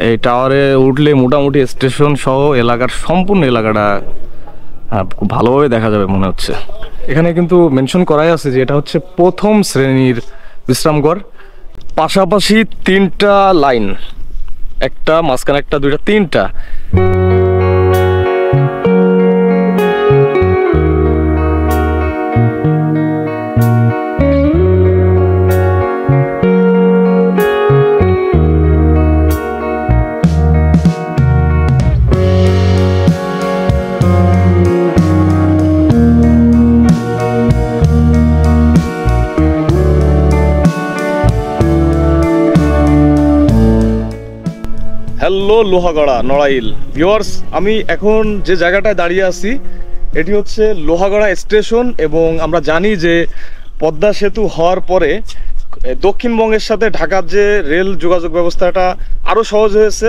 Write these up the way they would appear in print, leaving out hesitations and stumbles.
এই টাওয়ারে উঠলে মোটামুটি স্টেশন সহ এলাকার সম্পূর্ণ এলাকাটা খুব ভালোভাবে দেখা যাবে মনে হচ্ছে। এখানে কিন্তু মেনশন করাই আছে যে এটা হচ্ছে প্রথম শ্রেণীর বিশ্রামঘর। পাশাপাশি তিনটা লাইন, একটা মাঝখানে একটা দুইটা তিনটা। হ্যালো লোহাগড়া নড়াইল ভিউয়ার্স, আমি এখন যে জায়গাটায় দাঁড়িয়ে আছি এটি হচ্ছে লোহাগড়া স্টেশন। এবং আমরা জানি যে পদ্মা সেতু হওয়ার পরে দক্ষিণবঙ্গের সাথে ঢাকার যে রেল যোগাযোগ ব্যবস্থাটা আরও সহজ হয়েছে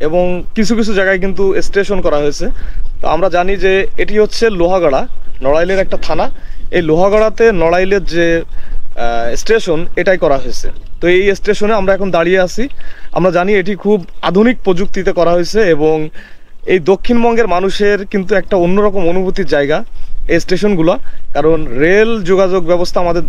এবং কিছু কিছু জায়গায় কিন্তু স্টেশন করা হয়েছে। তো আমরা জানি যে এটি হচ্ছে লোহাগড়া, নড়াইলের একটা থানা। এই লোহাগড়াতে নড়াইলের যে স্টেশন এটাই করা হয়েছে। তো এই স্টেশনে আমরা এখন দাঁড়িয়ে আছি। আমরা জানি এটি খুব আধুনিক প্রযুক্তিতে করা হয়েছে এবং এই দক্ষিণবঙ্গের মানুষের কিন্তু একটা অন্যরকম অনুভূতির জায়গা এই স্টেশনগুলো, কারণ রেল যোগাযোগ ব্যবস্থা আমাদের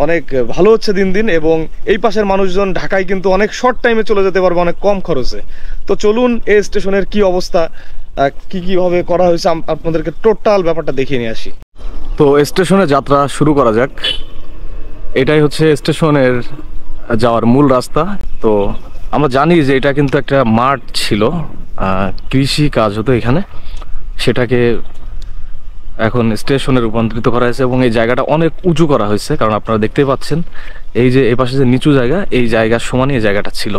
অনেক ভালো হচ্ছে দিন দিন। এবং এই পাশের মানুষজন ঢাকায় কিন্তু অনেক শর্ট টাইমে চলে যেতে পারবে অনেক কম খরচে। তো চলুন এই স্টেশনের কি অবস্থা, কীভাবে করা হয়েছে আপনাদেরকে টোটাল ব্যাপারটা দেখিয়ে নিয়ে আসি। তো স্টেশনে যাত্রা শুরু করা যাক। এটাই হচ্ছে স্টেশনের যাওয়ার মূল রাস্তা। তো আমরা জানি যে এটা কিন্তু একটা মাঠ ছিল, কৃষি কাজ হতো এখানে, সেটাকে এখন স্টেশনে রূপান্তরিত করা হয়েছে এবং এই জায়গাটা অনেক উঁচু করা হয়েছে। কারণ আপনারা দেখতেই পাচ্ছেন এই যে এই পাশে যে নিচু জায়গা, এই জায়গার সমানই এই জায়গাটা ছিল।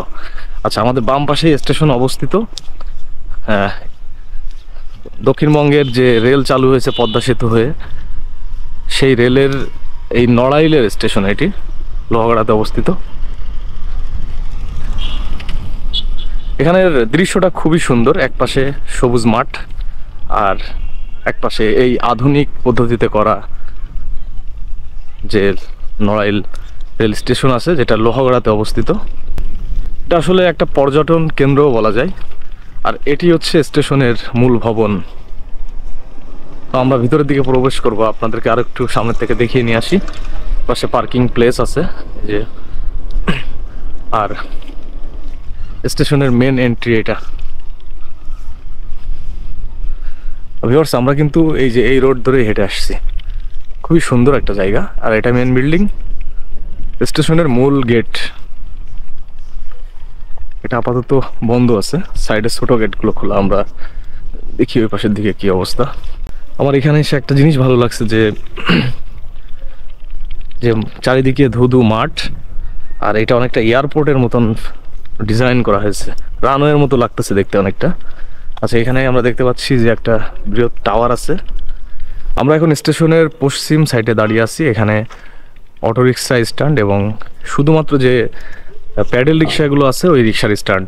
আচ্ছা, আমাদের বাম পাশেই স্টেশন অবস্থিত। দক্ষিণবঙ্গের যে রেল চালু হয়েছে পদ্মা সেতু হয়ে, সেই রেলের এই নড়াইলের স্টেশন এটি লোহাগড়াতে অবস্থিত। এখানের দৃশ্যটা খুবই সুন্দর, একপাশে সবুজ মাঠ আর একপাশে এই আধুনিক পদ্ধতিতে করা যে নড়াইল রেল স্টেশন আছে, যেটা লোহাগড়াতে অবস্থিত। এটা আসলে একটা পর্যটন কেন্দ্রও বলা যায়। আর এটি হচ্ছে স্টেশনের মূল ভবন। তো আমরা ভিতরের দিকে প্রবেশ করব, আপনাদেরকে আরো একটু সামনের থেকে দেখিয়ে নিয়ে আসি। পাশে পার্কিং প্লেস আছে যে, আর স্টেশনের মেন এন্ট্রি এটা। ভিউয়ার্স, আমরা কিন্তু এই যে এই রোড ধরে হেঁটে আসছি। খুবই সুন্দর একটা জায়গা। আর এটা মেন বিল্ডিং, স্টেশনের মূল গেট। এটা আপাতত বন্ধ আছে, সাইডে ছোট গেটগুলো খোলা। আমরা দেখি ওই পাশের দিকে কি অবস্থা। আমার এখানে এসে একটা জিনিস ভালো লাগছে যে যে চারিদিকে ধুধু মাঠ, আর এটা অনেকটা এয়ারপোর্টের মতন ডিজাইন করা হয়েছে, রানওয়ের মতো লাগতেছে দেখতে অনেকটা। আচ্ছা, এখানে আমরা দেখতে পাচ্ছি যে একটা বৃহৎ টাওয়ার আছে। আমরা এখন স্টেশনের পশ্চিম সাইডে দাঁড়িয়ে আছি। এখানে অটোরিক্সা স্ট্যান্ড এবং শুধুমাত্র যে প্যাডেল রিক্সাগুলো আছে ওই রিক্সার স্ট্যান্ড।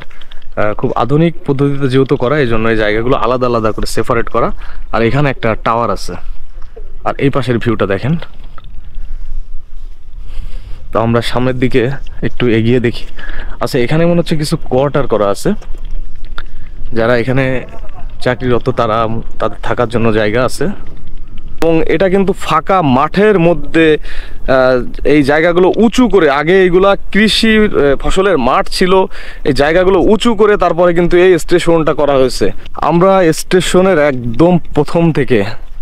খুব আধুনিক পদ্ধতিতে যেহেতু করা, এই জন্য এই জায়গাগুলো আলাদা আলাদা করে সেপারেট করা। আর এখানে একটা টাওয়ার আছে। আর এই পাশের ভিউটা দেখেন। তো আমরা সামনের দিকে একটু এগিয়ে দেখি। আচ্ছা, এখানে মনে হচ্ছে কিছু কোয়ার্টার করা আছে, যারা এখানে চাকরিরত তাদের থাকার জন্য জায়গা আছে। এবং এটা কিন্তু ফাঁকা মাঠের মধ্যে এই জায়গাগুলো উঁচু করে, আগে এইগুলা কৃষি ফসলের মাঠ ছিল, এই জায়গাগুলো উঁচু করে তারপরে কিন্তু এই স্টেশনটা করা হয়েছে। আমরা স্টেশনের একদম প্রথম থেকে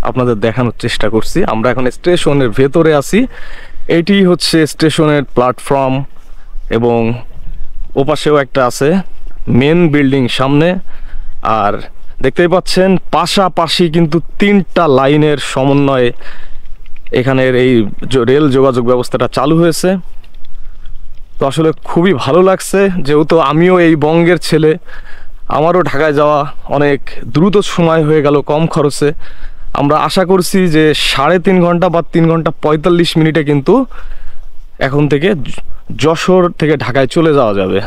আপনাদের দেখানোর চেষ্টা করছি। আমরা এখন স্টেশনের ভেতরে আছি। এটি হচ্ছে স্টেশনের প্ল্যাটফর্ম এবং ওপাশেও একটা আছে মেন বিল্ডিং সামনে। আর দেখতেই পাচ্ছেন পাশাপাশি কিন্তু তিনটা লাইনের সমন্বয়ে এখানের এই রেল যোগাযোগ ব্যবস্থাটা চালু হয়েছে। তো আসলে খুবই ভালো লাগছে, যেহেতু আমিও এই বঙ্গের ছেলে, আমারও ঢাকায় যাওয়া অনেক দ্রুত সময় হয়ে গেল, কম খরচে। আমরা আশা করছি যে 3.5 ঘন্টা বা 3 ঘন্টা 45 মিনিটে কিন্তু এখন থেকে যশোর থেকে ঢাকায় চলে যাওয়া যাবে।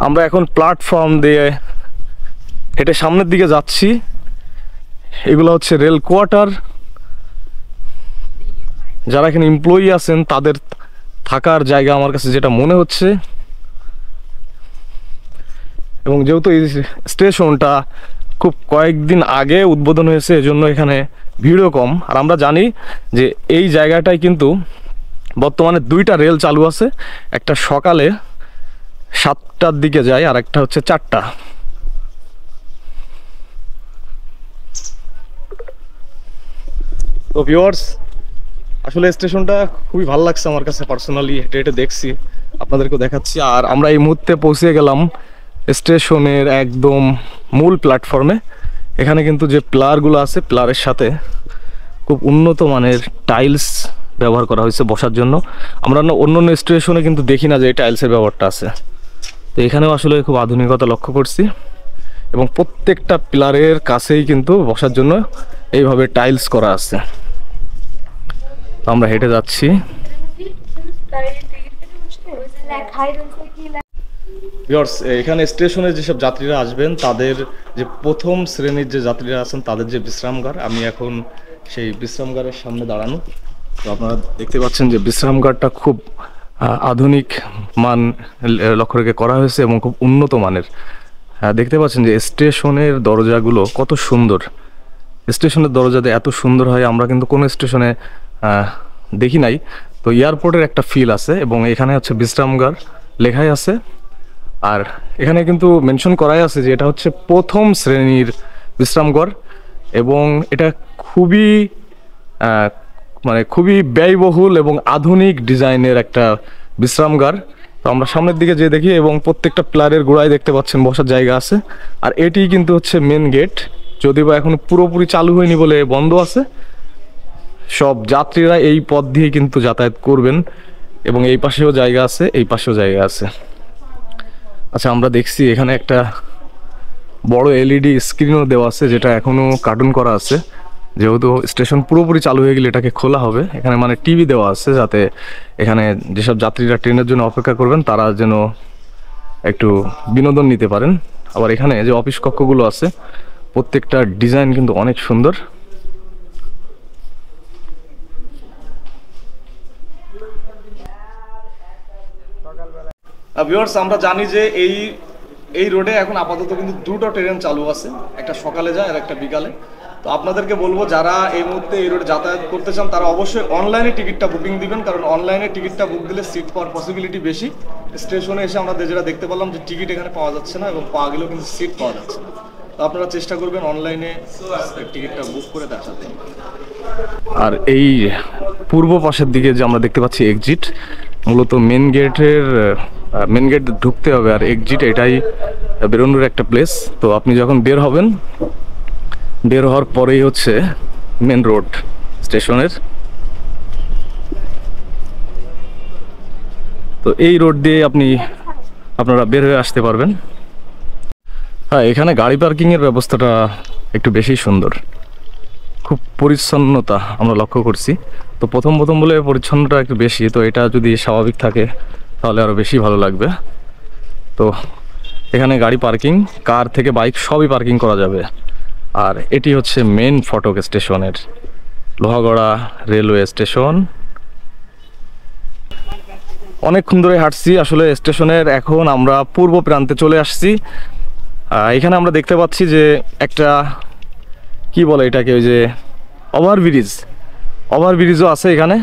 আমরা এখন প্ল্যাটফর্ম দিয়ে হেঁটে সামনের দিকে যাচ্ছি। এগুলো হচ্ছে রেল কোয়ার্টার। যারা এখানে এমপ্লয়ি আছেন তাদের থাকার জায়গা আমার কাছে যেটা মনে হচ্ছে। এবং যেহেতু এই স্টেশনটা খুব কয়েকদিন আগে উদ্বোধন হয়েছে, এজন্য এখানে ভিড়ও কম। আর আমরা জানি যে এই জায়গাটায় কিন্তু বর্তমানে 2টা রেল চালু আছে, একটা সকালে 7টার দিকে যায় আর একটা হচ্ছে 4টা। তো ভিউয়ার্স, আসলে স্টেশনটা খুবই ভালো লাগছে আমার কাছে পার্সোনালি, হেঁটে হেঁটে দেখছি, আপনাদেরকেও দেখাচ্ছি। আর আমরা এই মুহূর্তে পৌঁছে গেলাম স্টেশনের একদম মূল প্ল্যাটফর্মে। এখানে কিন্তু যে প্লারগুলো আছে, প্লারের সাথে খুব উন্নত মানের টাইলস ব্যবহার করা হয়েছে বসার জন্য। আমরা অন্য অন্য স্টেশনে কিন্তু দেখি না যে এই টাইলসের ব্যবহারটা আছে, তো এখানেও আসলে খুব আধুনিকতা লক্ষ্য করছি। এবং প্রত্যেকটা পিলারের কাছেই কিন্তু বসার জন্য এইভাবে টাইলস করা আছে। তো আমরা হেঁটে যাচ্ছি। এখানে স্টেশনে যেসব যাত্রীরা আসবেন তাদের যে প্রথম শ্রেণীর যে যাত্রীরা আছেন তাদের যে বিশ্রামগার, আমি এখন সেই বিশ্রামগারের সামনে দাঁড়ানো। তো আপনারা দেখতে পাচ্ছেন যে বিশ্রামগারটা খুব আধুনিক মান লক্ষ্য রেখে করা হয়েছে এবং খুব উন্নত মানের। দেখতে পাচ্ছেন যে স্টেশনের দরজাগুলো কত সুন্দর। স্টেশনের দরজাতে এত সুন্দর হয় আমরা কিন্তু কোনো স্টেশনে দেখি নাই। তো এয়ারপোর্টের একটা ফিল আছে এবং এখানে হচ্ছে বিশ্রামগার লেখাই আছে। আর এখানে কিন্তু মেনশন করাই আছে যে এটা হচ্ছে প্রথম শ্রেণীর বিশ্রামঘর এবং এটা খুবই খুবই ব্যয়বহুল এবং আধুনিক ডিজাইনের একটা বিশ্রামগার। তো আমরা সামনের দিকে যে দেখি এবং প্রত্যেকটা প্লারের গোড়ায় দেখতে পাচ্ছেন বসার জায়গা আছে। আর এটি কিন্তু হচ্ছে মেন গেট, যদিও বা এখন পুরোপুরি চালু হয়নি বলে বন্ধ আছে। সব যাত্রীরা এই পথ দিয়ে কিন্তু যাতায়াত করবেন এবং এই পাশেও জায়গা আছে, এই পাশেও জায়গা আছে। আচ্ছা, আমরা দেখছি এখানে একটা বড় এলইডি স্ক্রিনও দেওয়া আছে, যেটা এখনো কার্টুন করা আছে। যেহেতু স্টেশন পুরোপুরি চালু হয়ে গেলে এটাকে খোলা হবে। এখানে টিভি দেওয়া আছে, যাতে এখানে যেসব যাত্রীরা ট্রেনের জন্য অপেক্ষা করবেন তারা যেন একটু বিনোদন নিতে পারেন। আবার এখানে যে অফিস কক্ষগুলো আছে প্রত্যেকটা ডিজাইন কিন্তু অনেক সুন্দর। ভিউয়ার্স, আমরা জানি যে এই রোডে এখন আপাতত কিন্তু 2টো ট্রেন চালু আছে, একটা সকালে যায় আর একটা বিকালে। তো আপনাদেরকে বলবো যারা এই মুহূর্তে এই রোডে যাতায়াত করতে চান তারা অবশ্যই অনলাইনে টিকিটটা বুকিং দিবেন, কারণ অনলাইনে টিকিটটা বুক দিলে সিট পাওয়ার পসিবিলিটি বেশি। স্টেশনে এসে আমরা যেটা দেখতে পেলাম যে টিকিট এখানে পাওয়া যাচ্ছে না এবং পাওয়া গেলেও কিন্তু সিট পাওয়া যাচ্ছে না। তো আপনারা চেষ্টা করবেন অনলাইনে টিকিটটা বুক করে দেখাতে। আর এই পূর্ব পাশের দিকে যে আমরা দেখতে পাচ্ছি এক্সিট, মূলত মেন গেট ঢুকতে হবে আর এক্সিট এটাই বেরোনোর একটা প্লেস। তো আপনি যখন বের হবেন, বের হওয়ার পরেই হচ্ছে মেন রোড স্টেশনের। তো এই রোড দিয়ে আপনারা বের হয়ে আসতে পারবেন। হ্যাঁ, এখানে গাড়ি পার্কিংয়ের ব্যবস্থাটা একটু বেশি সুন্দর, খুব পরিচ্ছন্নতা আমরা লক্ষ্য করছি। তো প্রথম বলে পরিচ্ছন্নতা একটু বেশি, তো এটা যদি স্বাভাবিক থাকে তাহলে আরও বেশি ভালো লাগবে। তো এখানে গাড়ি পার্কিং, কার থেকে বাইক সবই পার্কিং করা যাবে। আর এটি হচ্ছে মেন ফটক স্টেশনের, লোহাগড়া রেলওয়ে স্টেশন। অনেকক্ষণ ধরে হাঁটছি আসলে স্টেশনের, এখন আমরা পূর্ব প্রান্তে চলে আসছি। এখানে আমরা দেখতে পাচ্ছি যে একটা কি বলে এটাকে, ওই যে ওভারব্রিজও আছে এখানে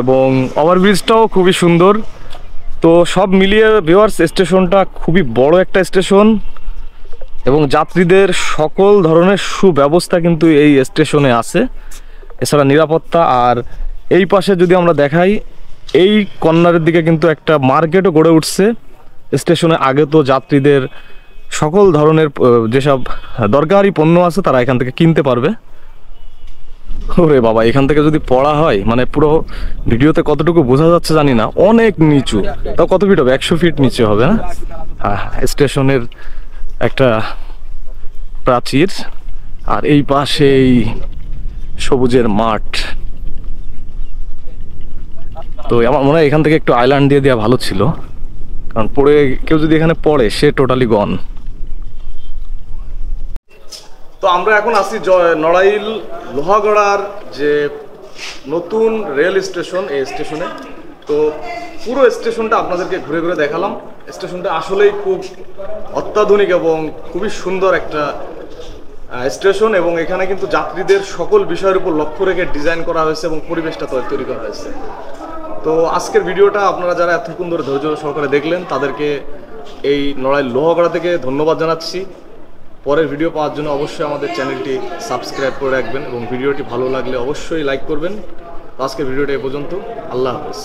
এবং ওভারব্রিজটাও খুবই সুন্দর। তো সব মিলিয়ে ভিউয়ার্স, স্টেশনটা খুবই বড় একটা স্টেশন এবং যাত্রীদের সকল ধরনের সুব্যবস্থা কিন্তু এই স্টেশনে আছে। এছাড়া নিরাপত্তা, আর এই পাশে যদি আমরা দেখাই, এই কর্নারের দিকে কিন্তু একটা মার্কেটও গড়ে উঠছে স্টেশনে। আগে তো যাত্রীদের সকল ধরনের যেসব দরকারি পণ্য আছে তারা এখান থেকে কিনতে পারবে। ওরে বাবা, এখান থেকে যদি পড়া হয়, পুরো ভিডিওতে কতটুকু বোঝা যাচ্ছে জানি না, অনেক নিচু। তাও কত ফিট হবে? 100 ফিট নিচে হবে না? স্টেশনের একটা প্রাচীর আর এই পাশেই সবুজের মাঠ। তো আমার মনে হয় এখান থেকে একটু আইল্যান্ড দিয়ে দেওয়া ভালো ছিল, কারণ কেউ যদি এখানে পড়ে সে টোটালি গন। তো আমরা এখন আছি নড়াইল লোহাগড়ার যে নতুন রেল স্টেশন, এই স্টেশনে। তো পুরো স্টেশনটা আপনাদেরকে ঘুরে ঘুরে দেখালাম। স্টেশনটা আসলেই খুব অত্যাধুনিক এবং খুবই সুন্দর একটা স্টেশন, এবং এখানে কিন্তু যাত্রীদের সকল বিষয়ের উপর লক্ষ্য রেখে ডিজাইন করা হয়েছে এবং পরিবেশটা তৈরি করা হয়েছে। তো আজকের ভিডিওটা আপনারা যারা এতক্ষণ ধরে ধৈর্য সহকারে দেখলেন তাদেরকে এই নড়াইল লোহাগড়া থেকে ধন্যবাদ জানাচ্ছি। পরের ভিডিও পাওয়ার জন্য অবশ্যই আমাদের চ্যানেলটি সাবস্ক্রাইব করে রাখবেন এবং ভিডিওটি ভালো লাগলে অবশ্যই লাইক করবেন। তো আজকের ভিডিওটা এ পর্যন্ত। আল্লাহ হাফেজ।